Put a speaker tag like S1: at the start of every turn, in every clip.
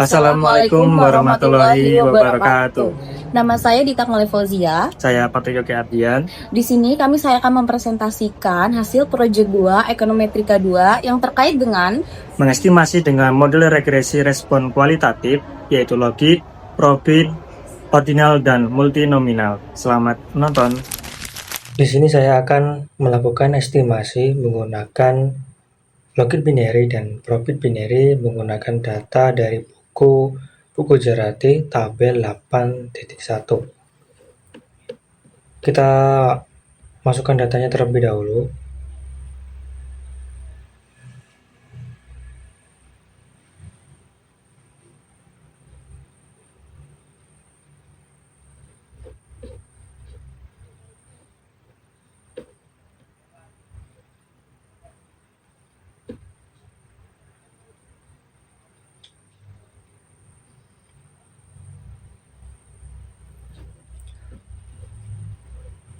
S1: Assalamualaikum warahmatullahi wabarakatuh.
S2: Nama saya Dita Fauzia.
S1: Saya Patrio Yogi Ardian.
S2: Di sini saya akan mempresentasikan hasil proyek 2 Ekonometrika 2 yang terkait dengan
S1: mengestimasi dengan model regresi respon kualitatif, yaitu logit, probit, ordinal, dan multinominal. Selamat menonton.
S3: Di sini saya akan melakukan estimasi menggunakan logit binary dan probit binary menggunakan data dari buku Jarate tabel 8.1. Kita masukkan datanya terlebih dahulu.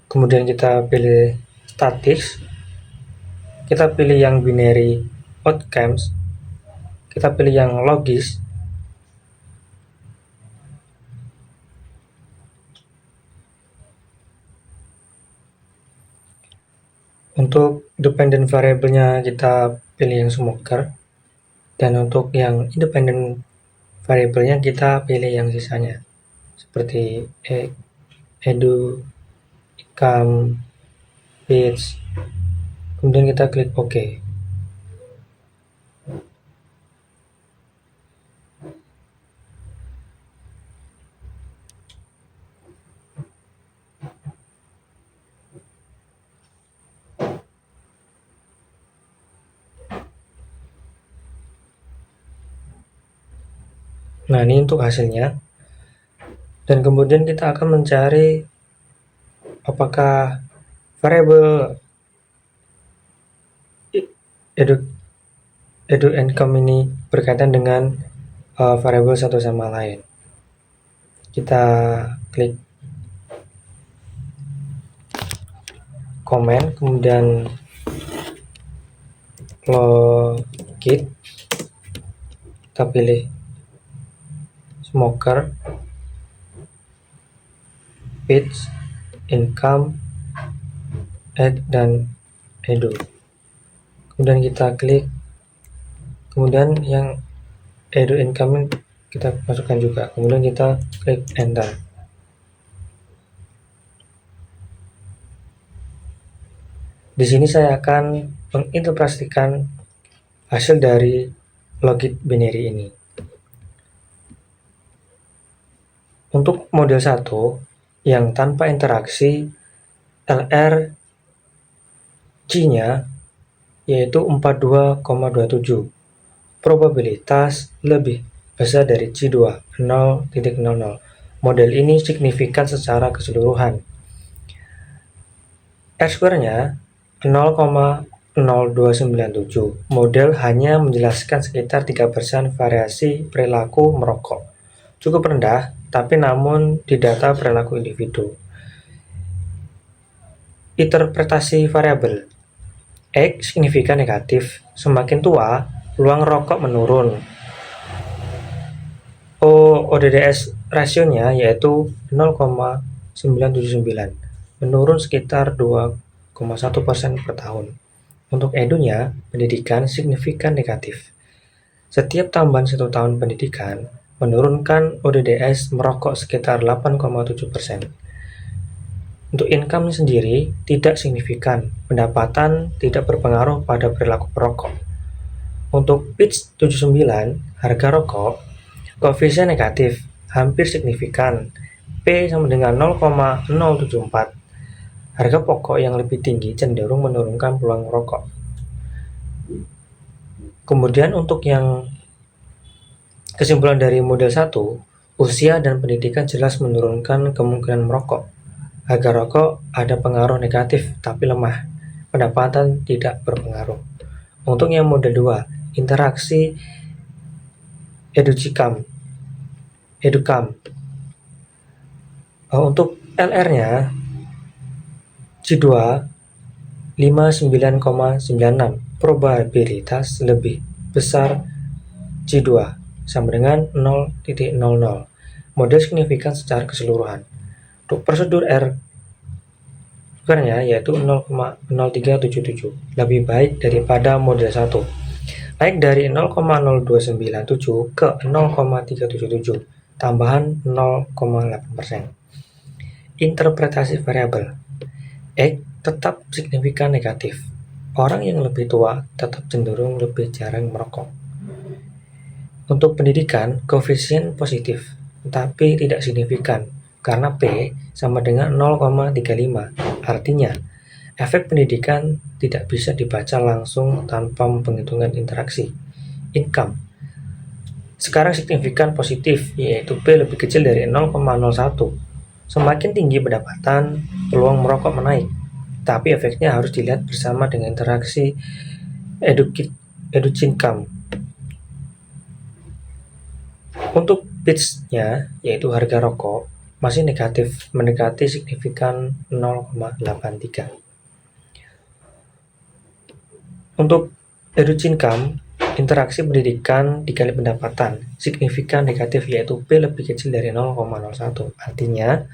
S3: Kemudian kita pilih statics, kita pilih yang binary outcomes, kita pilih yang logis, untuk dependent variable-nya kita pilih yang smoker, dan untuk yang independent variable-nya kita pilih yang sisanya seperti edu, income, page. Kemudian kita klik OK. Nah, ini untuk hasilnya. Dan kemudian kita akan mencari apakah variabel edu income ini berkaitan dengan variabel satu sama lain. Kita klik komen, kemudian logit, kita pilih smoker, page, income, add, dan edu. Kemudian kita klik, kemudian yang edu income kita masukkan juga, kemudian kita klik enter. Di sini saya akan menginterpretasikan hasil dari logit binary ini. Untuk model 1 yang tanpa interaksi, LR C-nya yaitu 42,27. Probabilitas lebih besar dari C2 0.00. Model ini signifikan secara keseluruhan. R-square-nya 0,0297. Model hanya menjelaskan sekitar 3% variasi perilaku merokok. Cukup rendah, tapi namun di data perilaku individu. Interpretasi variabel. X signifikan negatif. Semakin tua, peluang rokok menurun. ODDS rasionya yaitu 0,979. Menurun sekitar 2,1% per tahun. Untuk edunya, pendidikan signifikan negatif. Setiap tambahan 1 tahun pendidikan menurunkan ODDS merokok sekitar 8,7%. Untuk income sendiri tidak signifikan, pendapatan tidak berpengaruh pada perilaku perokok. Untuk pitch 79, harga rokok, koefisien negatif, hampir signifikan, P sama dengan 0,074. Harga pokok yang lebih tinggi cenderung menurunkan peluang merokok. Kemudian untuk yang kesimpulan dari model 1, usia dan pendidikan jelas menurunkan kemungkinan merokok. Harga rokok ada pengaruh negatif tapi lemah. Pendapatan tidak berpengaruh. Untuk yang model 2, interaksi educam. Untuk LR-nya C2 59,96. Probabilitas lebih besar C2 sama dengan 0,00. Model signifikan secara keseluruhan. Untuk prosedur R square-nya yaitu 0,0377, lebih baik daripada model 1. Naik dari 0,0297 ke 0,377, tambahan 0,8%. Interpretasi variabel. X tetap signifikan negatif. Orang yang lebih tua tetap cenderung lebih jarang merokok. Untuk pendidikan, koefisien positif, tapi tidak signifikan, karena P sama dengan 0,35. Artinya, efek pendidikan tidak bisa dibaca langsung tanpa penghitungan interaksi. Income. Sekarang signifikan positif, yaitu P lebih kecil dari 0,01. Semakin tinggi pendapatan, peluang merokok menaik. Tapi efeknya harus dilihat bersama dengan interaksi educincome. Untuk pitch-nya, yaitu harga rokok, masih negatif, mendekati signifikan 0,83. Untuk educincome, interaksi pendidikan dikali pendapatan, signifikan negatif yaitu P lebih kecil dari 0,01. Artinya,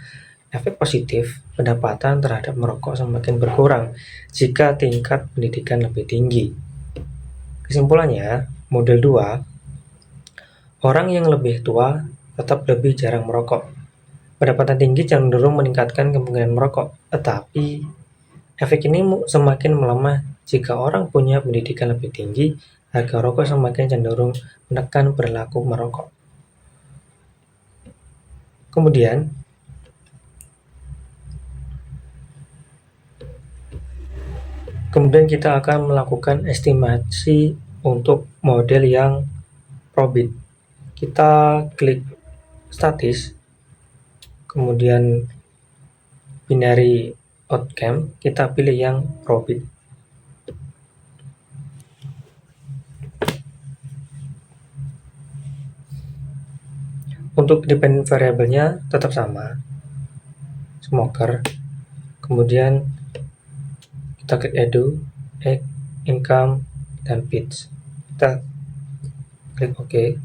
S3: efek positif pendapatan terhadap merokok semakin berkurang jika tingkat pendidikan lebih tinggi. Kesimpulannya, model 2, orang yang lebih tua tetap lebih jarang merokok. Pendapatan tinggi cenderung meningkatkan kemungkinan merokok, tetapi efek ini semakin melemah jika orang punya pendidikan lebih tinggi, harga rokok semakin cenderung menekan perilaku merokok. Kemudian, kita akan melakukan estimasi untuk model yang probit. Kita klik statis, kemudian binary outcome, kita pilih yang probit. Untuk dependent variabelnya tetap sama, smoker. Kemudian kita klik edu, income, dan pitch. Kita klik OK.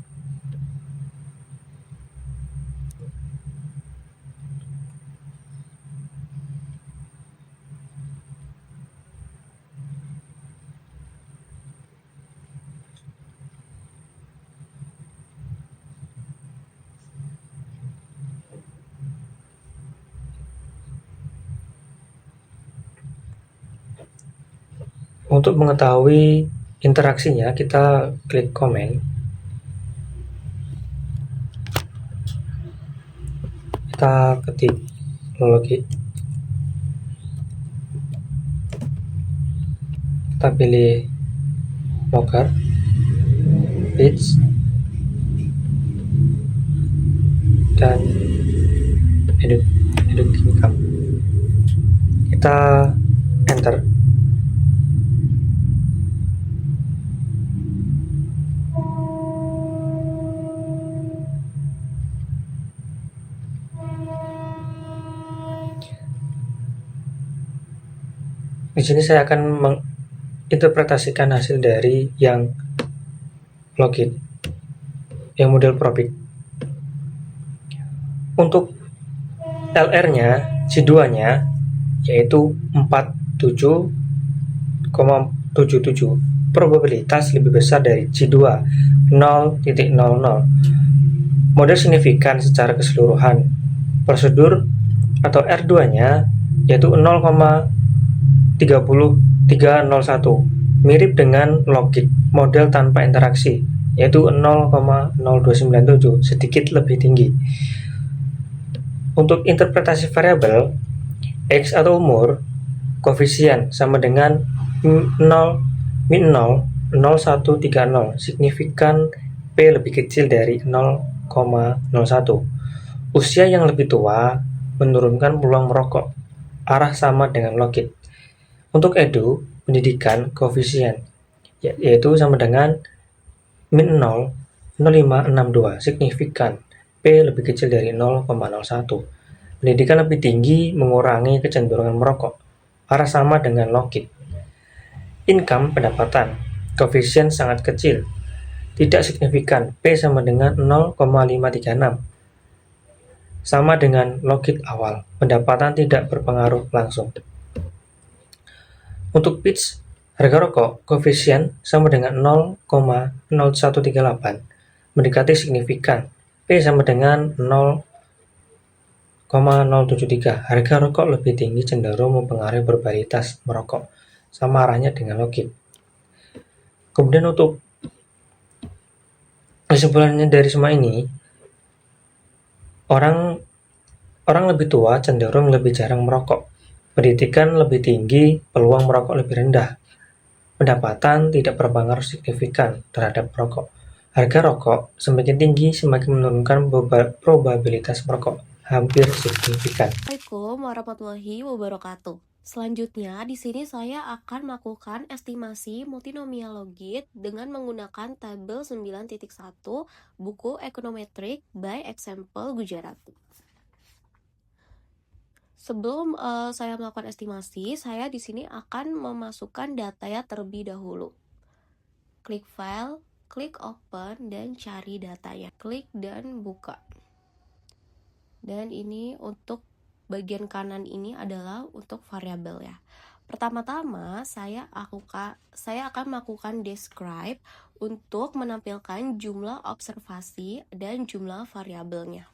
S3: Untuk mengetahui interaksinya, kita klik comment. Kita ketik logit. Kita pilih smoker, pitch, dan educincome. Kita enter. Di sini saya akan menginterpretasikan hasil dari yang logit, yang model probit. Untuk LR-nya, C2-nya yaitu 47,77. Probabilitas lebih besar dari C2, 0,00. Model signifikan secara keseluruhan. Prosedur atau R2-nya yaitu 0,3301, mirip dengan logit, model tanpa interaksi, yaitu 0,0297, sedikit lebih tinggi. Untuk interpretasi variabel, X atau umur, koefisien sama dengan 0,0130, signifikan P lebih kecil dari 0,01. Usia yang lebih tua menurunkan peluang merokok, arah sama dengan logit. Untuk edu, pendidikan, koefisien, yaitu sama dengan min 0,0562, signifikan P lebih kecil dari 0,01. Pendidikan lebih tinggi mengurangi kecenderungan merokok, arah sama dengan logit. Income, pendapatan, koefisien sangat kecil, tidak signifikan, P sama dengan 0,536. Sama dengan logit awal, pendapatan tidak berpengaruh langsung. Untuk pitch, harga rokok koefisien sama dengan 0,0138, mendekati signifikan, P sama dengan 0,073. Harga rokok lebih tinggi cenderung mempengaruhi probabilitas merokok, sama arahnya dengan logit. Kemudian untuk kesimpulannya dari semua ini, orang lebih tua cenderung lebih jarang merokok. Pendidikan lebih tinggi, peluang merokok lebih rendah. Pendapatan tidak berpengaruh signifikan terhadap merokok. Harga rokok semakin tinggi semakin menurunkan probabilitas merokok hampir signifikan.
S2: Assalamualaikum warahmatullahi wabarakatuh. Selanjutnya, di sini saya akan melakukan estimasi multinomial logit dengan menggunakan tabel 9.1 buku Econometric by Example Gujarat. Sebelum saya melakukan estimasi, saya di sini akan memasukkan datanya terlebih dahulu. Klik file, klik open, dan cari datanya. Klik dan buka. Dan ini untuk bagian kanan ini adalah untuk variabel ya. Pertama-tama saya akan melakukan describe untuk menampilkan jumlah observasi dan jumlah variabelnya.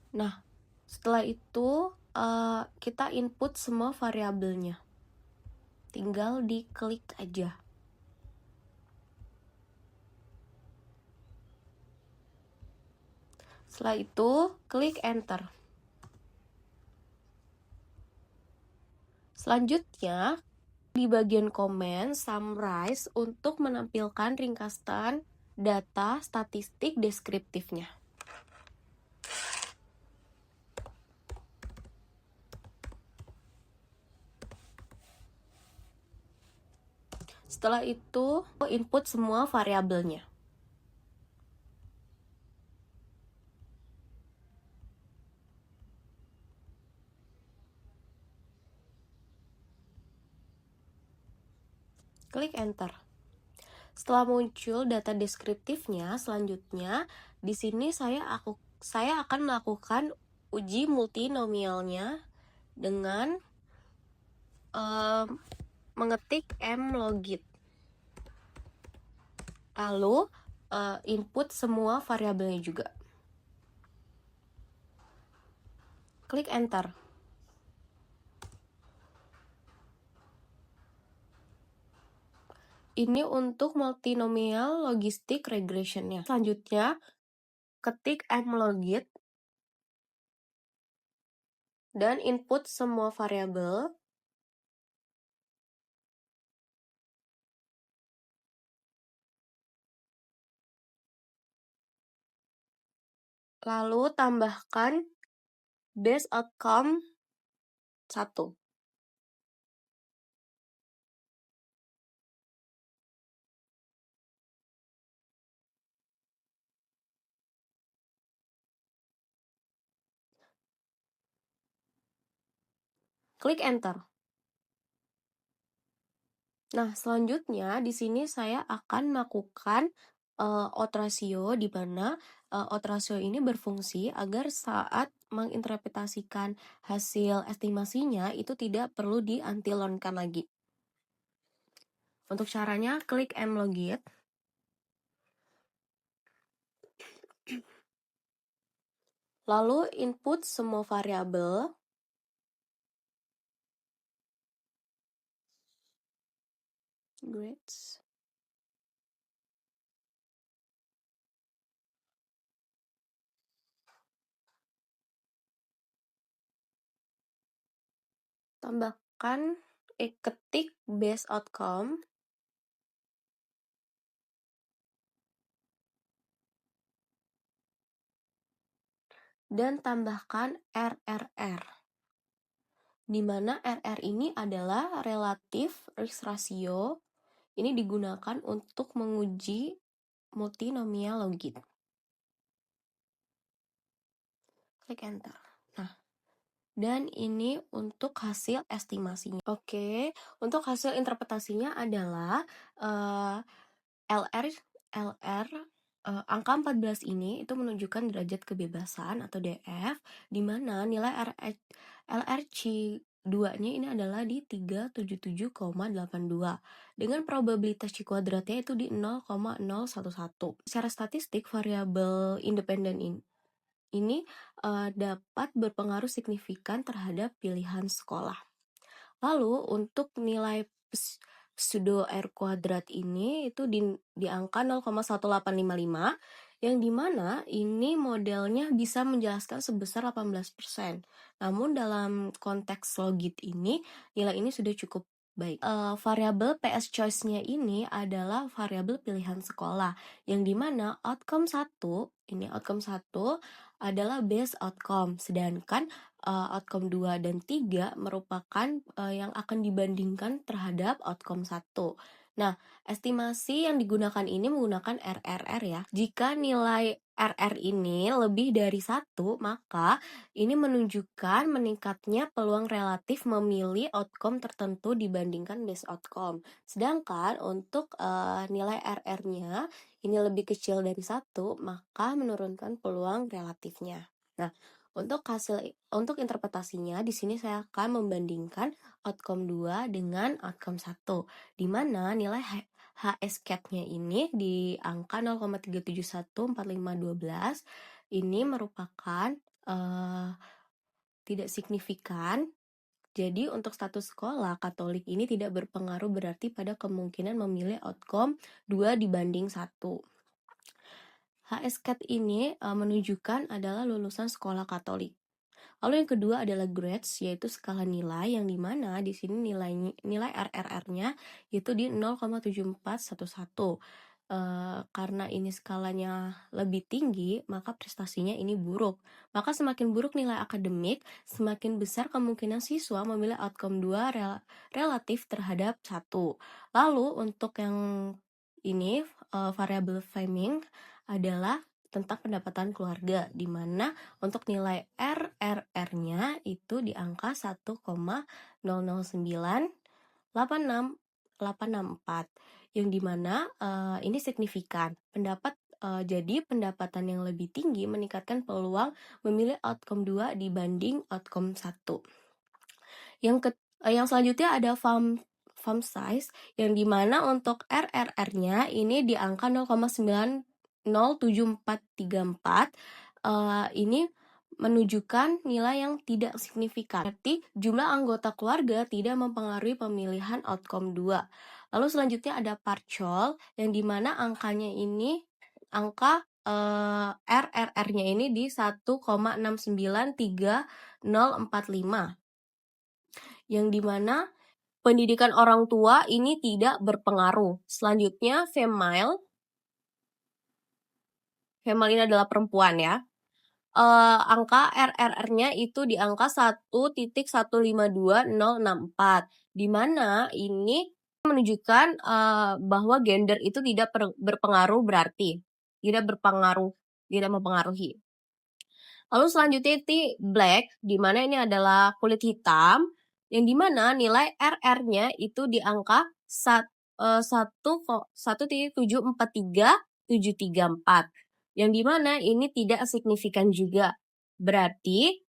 S2: Nah, setelah itu kita input semua variabelnya. Tinggal diklik aja. Setelah itu, klik enter. Selanjutnya, di bagian komen, summarize untuk menampilkan ringkasan data statistik deskriptifnya. Setelah itu, input semua variabelnya. Klik enter. Setelah muncul data deskriptifnya, selanjutnya di sini saya akan melakukan uji multinomialnya dengan mengetik mlogit. Lalu input semua variabelnya juga. Klik enter. Ini untuk multinomial logistic regression-nya. Selanjutnya, ketik mlogit dan input semua variabel. Lalu tambahkan base outcome 1. Klik enter. Nah, selanjutnya di sini saya akan melakukan odds ratio, di mana odds ratio ini berfungsi agar saat menginterpretasikan hasil estimasinya itu tidak perlu diantilonkan lagi. Untuk caranya, klik mlogit. Lalu input semua variabel. Grades. Tambahkan ketik base outcome. Dan tambahkan RRR. Di mana RR ini adalah relative risk ratio. Ini digunakan untuk menguji multinomial logit. Klik enter. Nah, dan ini untuk hasil estimasinya. Oke, untuk hasil interpretasinya adalah eh, LR angka 14 ini itu menunjukkan derajat kebebasan atau DF, di mana nilai LRC 2-nya ini adalah di 377,82 dengan probabilitas C kuadratnya itu di 0,011. Secara statistik, variabel independen ini dapat berpengaruh signifikan terhadap pilihan sekolah. Lalu untuk nilai pseudo R kuadrat ini itu di angka 0,1855 yang dimana ini modelnya bisa menjelaskan sebesar 18%. Namun dalam konteks logit ini nilai ini sudah cukup baik. Variabel PS choice-nya ini adalah variabel pilihan sekolah yang dimana outcome 1 adalah base outcome, sedangkan outcome 2 dan 3 merupakan yang akan dibandingkan terhadap outcome 1. Nah, estimasi yang digunakan ini menggunakan RRR ya. Jika nilai RR ini lebih dari 1, maka ini menunjukkan meningkatnya peluang relatif memilih outcome tertentu dibandingkan base outcome. Sedangkan untuk nilai RR-nya ini lebih kecil dari 1, maka menurunkan peluang relatifnya. Nah, untuk interpretasinya di sini saya akan membandingkan outcome 2 dengan outcome 1, di mana nilai HSCAT-nya ini di angka 0,3714512 ini merupakan tidak signifikan. Jadi untuk status sekolah Katolik ini tidak berpengaruh berarti pada kemungkinan memilih outcome 2 dibanding 1. HSCAT ini menunjukkan adalah lulusan sekolah Katolik. Lalu yang kedua adalah grades, yaitu skala nilai yang dimana di sini nilai RRR-nya itu di 0,7411. Karena ini skalanya lebih tinggi, maka prestasinya ini buruk. Maka semakin buruk nilai akademik, semakin besar kemungkinan siswa memilih outcome 2 relatif terhadap 1. Lalu untuk yang ini variabel Fleming adalah tentang pendapatan keluarga, di mana untuk nilai RRR-nya itu di angka 1,00986864, yang dimana ini signifikan. Jadi pendapatan yang lebih tinggi meningkatkan peluang memilih outcome 2 dibanding outcome 1. Yang selanjutnya ada farm size, yang dimana untuk RRR-nya ini di angka 0,907434. Ini menunjukkan nilai yang tidak signifikan. Berarti jumlah anggota keluarga tidak mempengaruhi pemilihan outcome 2. Lalu selanjutnya ada partial, yang dimana angka RRR-nya ini di 1,693045, yang dimana pendidikan orang tua ini tidak berpengaruh. Selanjutnya female ini adalah perempuan ya. Angka RRR-nya itu di angka 1,152064, di mana ini menunjukkan bahwa gender itu tidak berpengaruh, berarti tidak mempengaruhi. Lalu selanjutnya itu black, di mana ini adalah kulit hitam, yang dimana nilai RR-nya itu di angka 1,743,734, yang dimana ini tidak signifikan juga. Berarti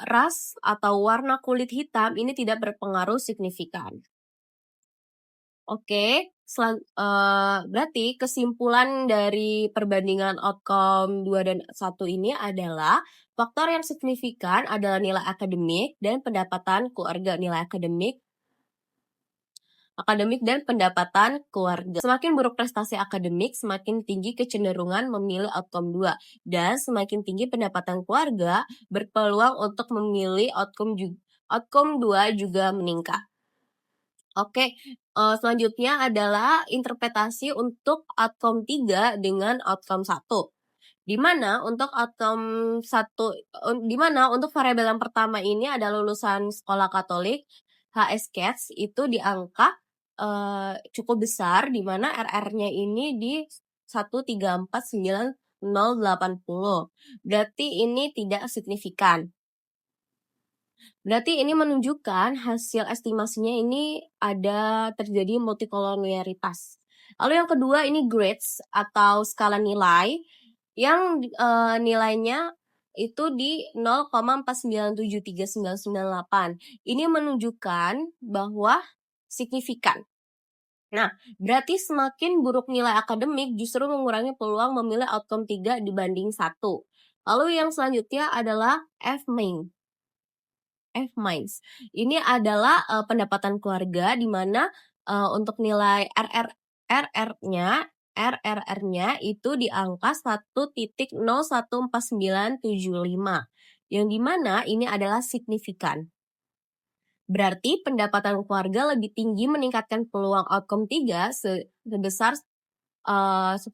S2: ras atau warna kulit hitam ini tidak berpengaruh signifikan. Oke, berarti kesimpulan dari perbandingan outcome 2 dan 1 ini adalah faktor yang signifikan adalah nilai akademik dan pendapatan keluarga. Akademik dan pendapatan keluarga. Semakin buruk prestasi akademik, semakin tinggi kecenderungan memilih outcome 2. Dan semakin tinggi pendapatan keluarga, berpeluang untuk memilih outcome 2 juga meningkat. Oke, selanjutnya adalah interpretasi untuk outcome 3 dengan outcome 1. Di mana untuk outcome 1, untuk variabel yang pertama ini ada lulusan sekolah Katolik, HSCAT itu di angka cukup besar, di mana RR-nya ini di 1,349,080. Berarti ini tidak signifikan. Berarti ini menunjukkan hasil estimasinya ini ada terjadi multikolonialitas. Lalu yang kedua ini grades atau skala nilai yang nilainya itu di 0,4973998. Ini menunjukkan bahwa signifikan. Nah, berarti semakin buruk nilai akademik justru mengurangi peluang memilih outcome 3 dibanding 1. Lalu yang selanjutnya adalah F-main. F-Minds. Ini adalah pendapatan keluarga di mana untuk nilai RRR-nya itu di angka 1.01495 yang dimana ini adalah signifikan. Berarti pendapatan keluarga lebih tinggi meningkatkan peluang outcome 3 sebesar 1,5%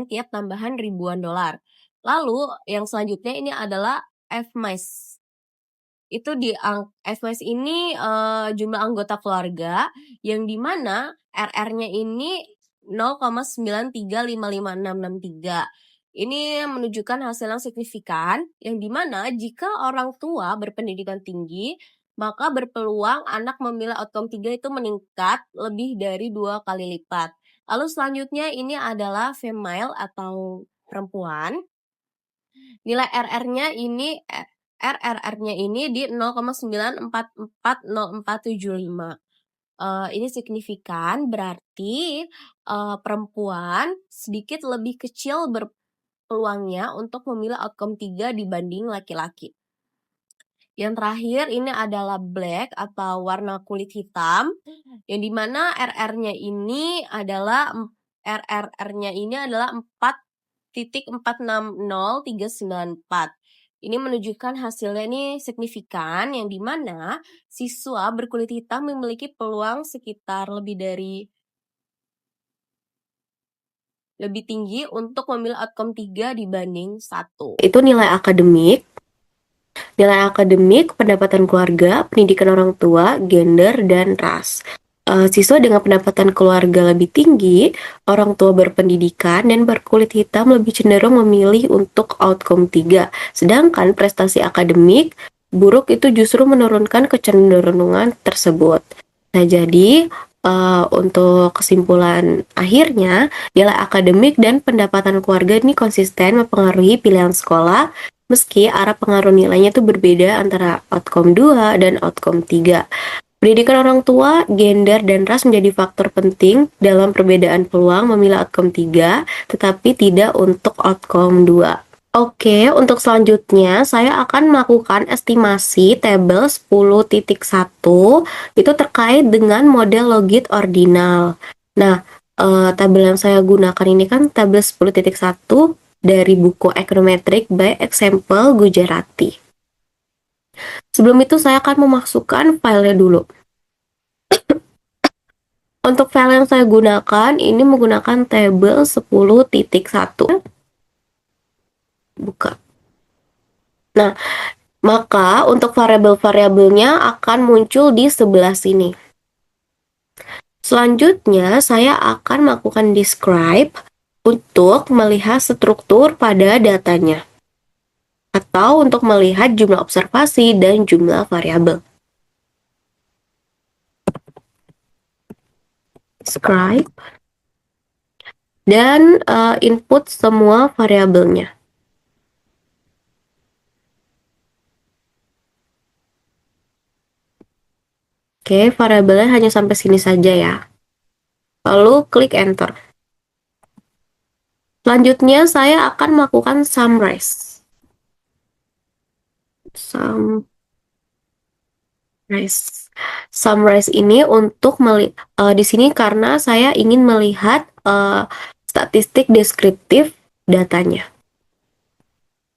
S2: tiap tambahan ribuan dolar. Lalu yang selanjutnya ini adalah F-MICE. Itu di FWS ini jumlah anggota keluarga yang dimana RR-nya ini 0,9355663. Ini menunjukkan hasil yang signifikan yang dimana jika orang tua berpendidikan tinggi maka berpeluang anak memilih outcome 3 itu meningkat lebih dari 2 kali lipat. Lalu selanjutnya ini adalah female atau perempuan. Nilai RRR-nya ini di 0,9440475. Ini signifikan berarti perempuan sedikit lebih kecil berpeluangnya untuk memilih outcome 3 dibanding laki-laki. Yang terakhir ini adalah black atau warna kulit hitam yang dimana RR-nya ini adalah 4.460394. Ini menunjukkan hasilnya ini signifikan yang dimana siswa berkulit hitam memiliki peluang sekitar lebih tinggi untuk memilih outcome 3 dibanding 1. Itu nilai akademik. Nilai akademik, pendapatan keluarga, pendidikan orang tua, gender, dan ras. Siswa dengan pendapatan keluarga lebih tinggi, orang tua berpendidikan, dan berkulit hitam lebih cenderung memilih untuk outcome 3. Sedangkan prestasi akademik buruk itu justru menurunkan kecenderungan tersebut. Nah, jadi untuk kesimpulan akhirnya, nilai akademik dan pendapatan keluarga ini konsisten mempengaruhi pilihan sekolah, meski arah pengaruh nilainya itu berbeda antara outcome 2 dan outcome 3. Pendidikan orang tua, gender, dan ras menjadi faktor penting dalam perbedaan peluang memilih outcome 3, tetapi tidak untuk outcome 2. Oke, untuk selanjutnya saya akan melakukan estimasi tabel 10.1 itu terkait dengan model logit ordinal. Nah, tabel yang saya gunakan ini kan tabel 10.1 dari buku Econometric by Example Gujarati. Sebelum itu saya akan memasukkan filenya dulu. Untuk file yang saya gunakan ini menggunakan tabel 10.1. Buka. Nah, maka untuk variabel-variabelnya akan muncul di sebelah sini. Selanjutnya saya akan melakukan describe untuk melihat struktur pada datanya, atau untuk melihat jumlah observasi dan jumlah variabel. Describe dan input semua variabelnya. Oke, variabelnya hanya sampai sini saja ya. Lalu klik enter. Selanjutnya saya akan melakukan summarize. Summarize ini untuk di sini karena saya ingin melihat statistik deskriptif datanya.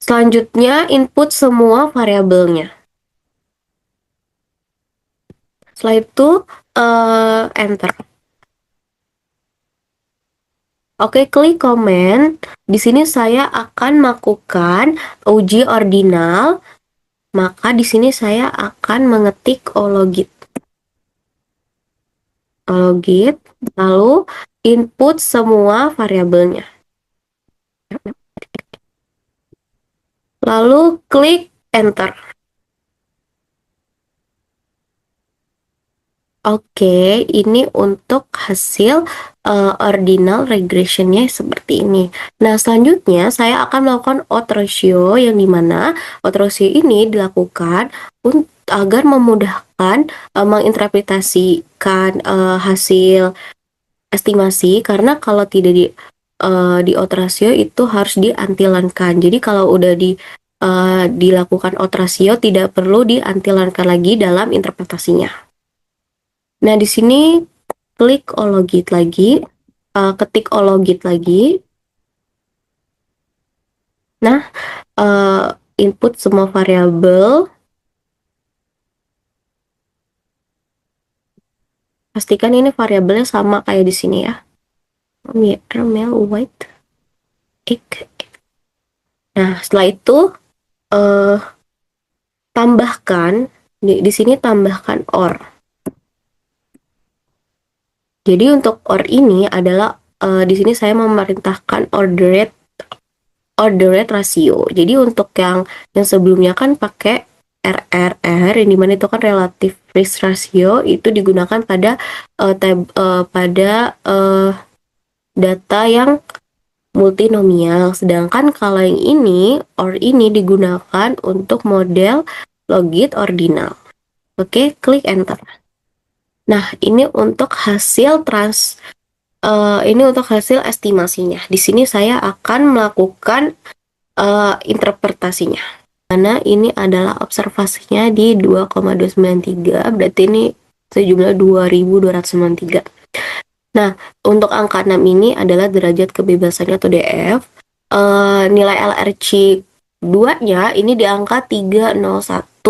S2: Selanjutnya input semua variabelnya. Setelah itu enter. Oke, klik comment. Di sini saya akan melakukan uji ordinal. Maka di sini saya akan mengetik ologit, lalu input semua variabelnya. Lalu klik enter. Oke, ini untuk hasil ordinal regressionnya seperti ini. Nah, selanjutnya saya akan melakukan odds ratio, yang dimana odds ratio ini dilakukan agar memudahkan menginterpretasikan hasil estimasi, karena kalau tidak di odds ratio itu harus diantilankan. Jadi kalau udah dilakukan odds ratio, tidak perlu diantilankan lagi dalam interpretasinya. Nah, di sini klik ologit lagi, ketik ologit lagi. Nah, input semua variabel. Pastikan ini variabelnya sama kayak di sini ya. Male, white, egg. Nah, setelah itu tambahkan di sini tambahkan OR. Jadi untuk OR ini adalah di sini saya memerintahkan order rate ratio. Jadi untuk yang sebelumnya kan pakai RRR, yang dimana itu kan relative risk ratio, itu digunakan pada data yang multinomial. Sedangkan kalau yang ini, OR ini digunakan untuk model logit ordinal. Oke, klik enter. Nah, ini untuk hasil estimasinya. Di sini saya akan melakukan interpretasinya. Karena ini adalah observasinya di 2,293, berarti ini sejumlah 2.293. Nah, untuk angka 6 ini adalah derajat kebebasannya atau DF. Nilai LRC 2-nya ini di angka 301.72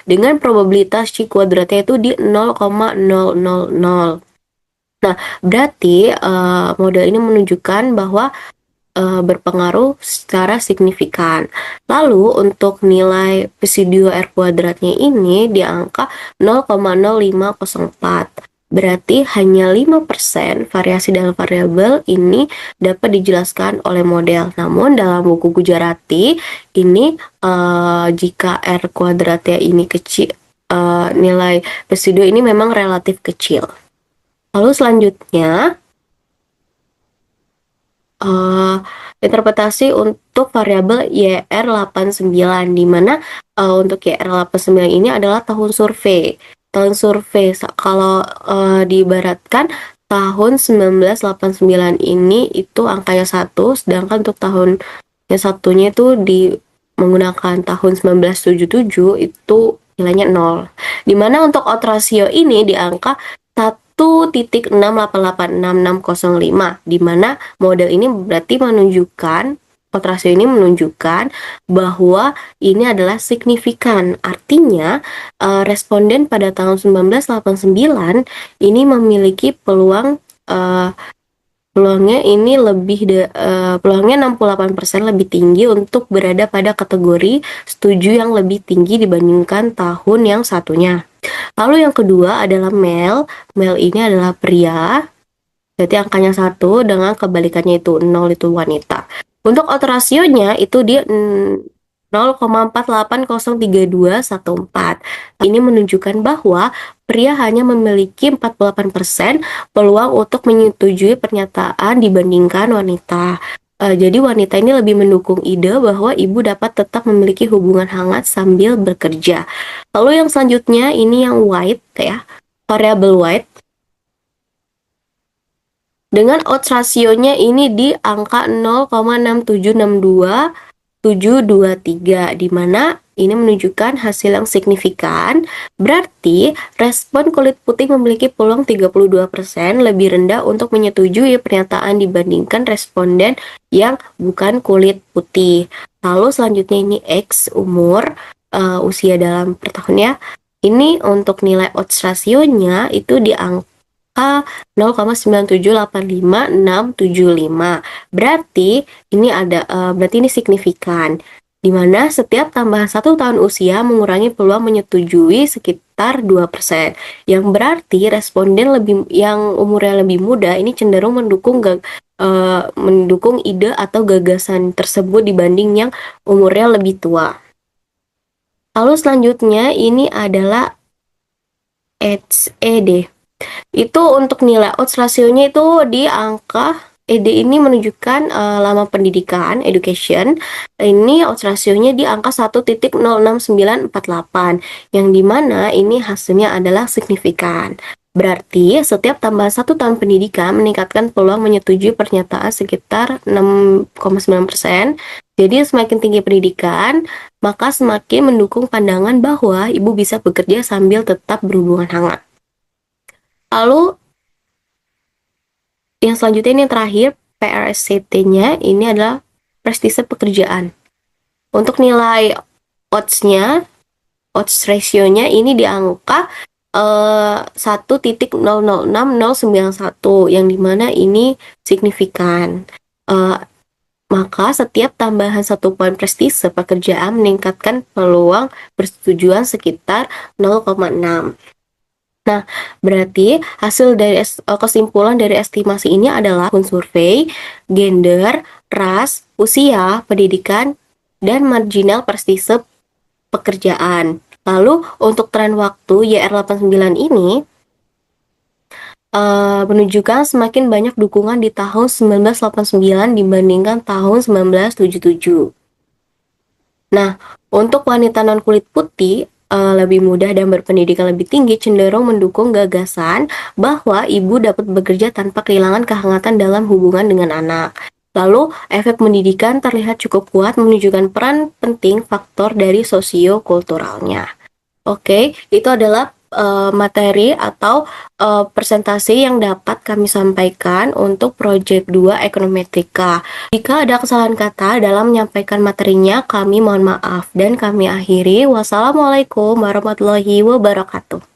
S2: dengan probabilitas C kuadratnya itu di 0,000. Nah, berarti model ini menunjukkan bahwa berpengaruh secara signifikan. Lalu untuk nilai residu R kuadratnya ini di angka 0,0504. Berarti hanya 5% variasi dalam variabel ini dapat dijelaskan oleh model. Namun dalam buku Gujarati ini jika R kuadratnya ini kecil, nilai residu ini memang relatif kecil. Lalu selanjutnya interpretasi untuk variabel YR89, di mana untuk YR89 ini adalah tahun survei. Tahun survei kalau diibaratkan tahun 1989 ini itu angkanya 1, sedangkan untuk tahun yang satunya itu menggunakan tahun 1977 itu nilainya 0. Dimana untuk odds ratio ini di angka 1.6886605, di mana model ini berarti menunjukkan, odds ratio ini menunjukkan bahwa ini adalah signifikan. Artinya responden pada tahun 1989 ini memiliki peluangnya ini peluangnya 68% lebih tinggi untuk berada pada kategori setuju yang lebih tinggi dibandingkan tahun yang satunya. Lalu yang kedua adalah male. Male ini adalah pria. Berarti angkanya 1, dengan kebalikannya itu 0, itu wanita. Untuk odds rasionya itu dia 0,48032114. Ini menunjukkan bahwa pria hanya memiliki 48% peluang untuk menyetujui pernyataan dibandingkan wanita. Jadi wanita ini lebih mendukung ide bahwa ibu dapat tetap memiliki hubungan hangat sambil bekerja. Lalu yang selanjutnya ini yang white ya, variabel white. Dengan odds rasionya ini di angka 0,6762723, di mana ini menunjukkan hasil yang signifikan. Berarti respon kulit putih memiliki peluang 32% lebih rendah untuk menyetujui pernyataan dibandingkan responden yang bukan kulit putih. Lalu selanjutnya ini X, umur, usia dalam per tahunnya. Ini untuk nilai odds rasionya itu di angka 0,9785675. Berarti ini signifikan, di mana setiap tambahan 1 tahun usia mengurangi peluang menyetujui sekitar 2%. Yang berarti responden yang umurnya lebih muda ini cenderung mendukung ide atau gagasan tersebut dibanding yang umurnya lebih tua. Lalu selanjutnya ini adalah ED. Itu untuk nilai odds rasionya itu di angka ED ini menunjukkan lama pendidikan, education. Ini odds rasionya di angka 1.06948, yang dimana ini hasilnya adalah signifikan. Berarti setiap tambahan 1 tahun pendidikan meningkatkan peluang menyetujui pernyataan sekitar 6,9%. Jadi semakin tinggi pendidikan, maka semakin mendukung pandangan bahwa ibu bisa bekerja sambil tetap berhubungan hangat. Lalu yang selanjutnya ini yang terakhir, PRSCT-nya ini adalah prestise pekerjaan. Untuk nilai odds-nya, odds ratio-nya ini di angka 1.006091, yang dimana ini signifikan. Maka setiap tambahan 1 poin prestise pekerjaan meningkatkan peluang persetujuan sekitar 0,6. Nah, berarti hasil dari kesimpulan dari estimasi ini adalah akun survei, gender, ras, usia, pendidikan, dan marginal prestise pekerjaan. Lalu untuk tren waktu YR89 ini menunjukkan semakin banyak dukungan di tahun 1989 dibandingkan tahun 1977. Nah, untuk wanita non kulit putih lebih muda dan berpendidikan lebih tinggi cenderung mendukung gagasan bahwa ibu dapat bekerja tanpa kehilangan kehangatan dalam hubungan dengan anak. Lalu, efek pendidikan terlihat cukup kuat menunjukkan peran penting faktor dari sosiokulturalnya. Oke, itu adalah materi atau presentasi yang dapat kami sampaikan untuk Project 2 Ekonometrika. Jika ada kesalahan kata dalam menyampaikan materinya, kami mohon maaf dan kami akhiri. Wassalamualaikum warahmatullahi wabarakatuh.